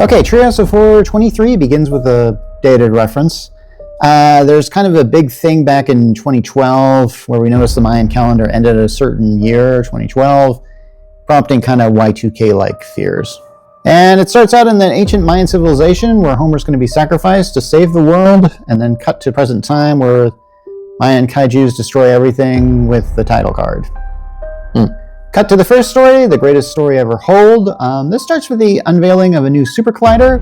Okay, Treehouse of Horror 23 begins with a dated reference. There's kind of a big thing back in 2012 where we noticed the Mayan calendar ended at a certain year, 2012, prompting kind of Y2K-like fears. And it starts out in the ancient Mayan civilization where Homer's going to be sacrificed to save the world, and then cut to present time where Mayan kaijus destroy everything with the title card. Cut to the first story, the greatest story ever told. This starts with the unveiling of a new super collider,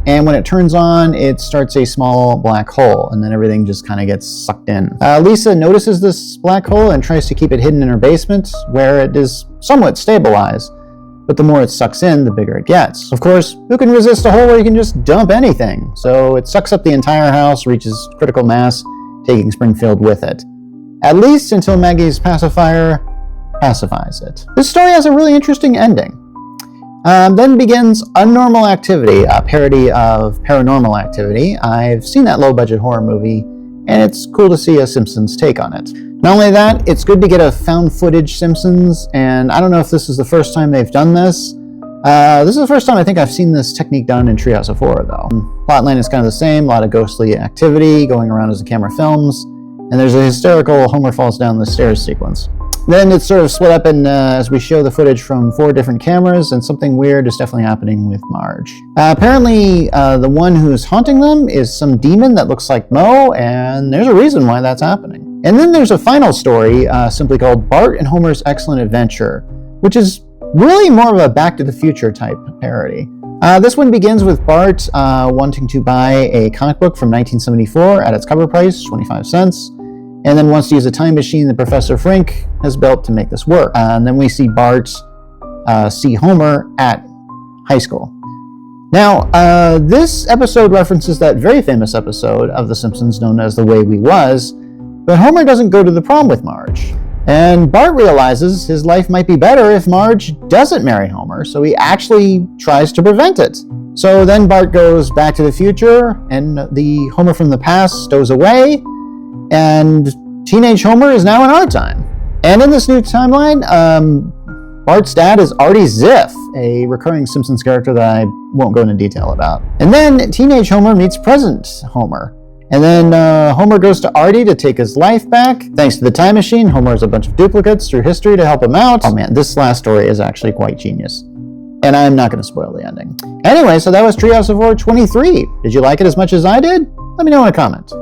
and when it turns on, it starts a small black hole, and then everything just kind of gets sucked in. Lisa notices this black hole and tries to keep it hidden in her basement, where it is somewhat stabilized, but the more it sucks in, the bigger it gets. Of course, who can resist a hole where you can just dump anything? So it sucks up the entire house, reaches critical mass, taking Springfield with it. At least until Maggie's pacifier pacifies it. This story has a really interesting ending. Then begins Unnormal Activity, a parody of Paranormal Activity. I've seen that low-budget horror movie, and it's cool to see a Simpsons take on it. Not only that, it's good to get a found footage Simpsons, and I don't know if this is the first time they've done this. This is the first time I think I've seen this technique done in Treehouse of Horror, though. Plotline is kind of the same, a lot of ghostly activity going around as the camera films, and there's a hysterical Homer falls down the stairs sequence. Then it's sort of split up as we show the footage from 4 different cameras, and something weird is definitely happening with Marge. Apparently, the one who's haunting them is some demon that looks like Moe, and there's a reason why that's happening. And then there's a final story, simply called Bart and Homer's Excellent Adventure, which is really more of a Back to the Future type parody. This one begins with Bart wanting to buy a comic book from 1974 at its cover price, 25 cents. And then wants to use a time machine that Professor Frink has built to make this work. And then we see Bart see Homer at high school. Now, this episode references that very famous episode of The Simpsons known as The Way We Was, but Homer doesn't go to the prom with Marge. And Bart realizes his life might be better if Marge doesn't marry Homer, so he actually tries to prevent it. So then Bart goes back to the future, and the Homer from the past stows away, and teenage Homer is now in our time. And in this new timeline, Bart's dad is Artie Ziff, a recurring Simpsons character that I won't go into detail about. And then teenage Homer meets present Homer. And then Homer goes to Artie to take his life back. Thanks to the time machine, Homer has a bunch of duplicates through history to help him out. Oh man, this last story is actually quite genius. And I'm not going to spoil the ending. Anyway, so that was Treehouse of Horror 23. Did you like it as much as I did? Let me know in a comment.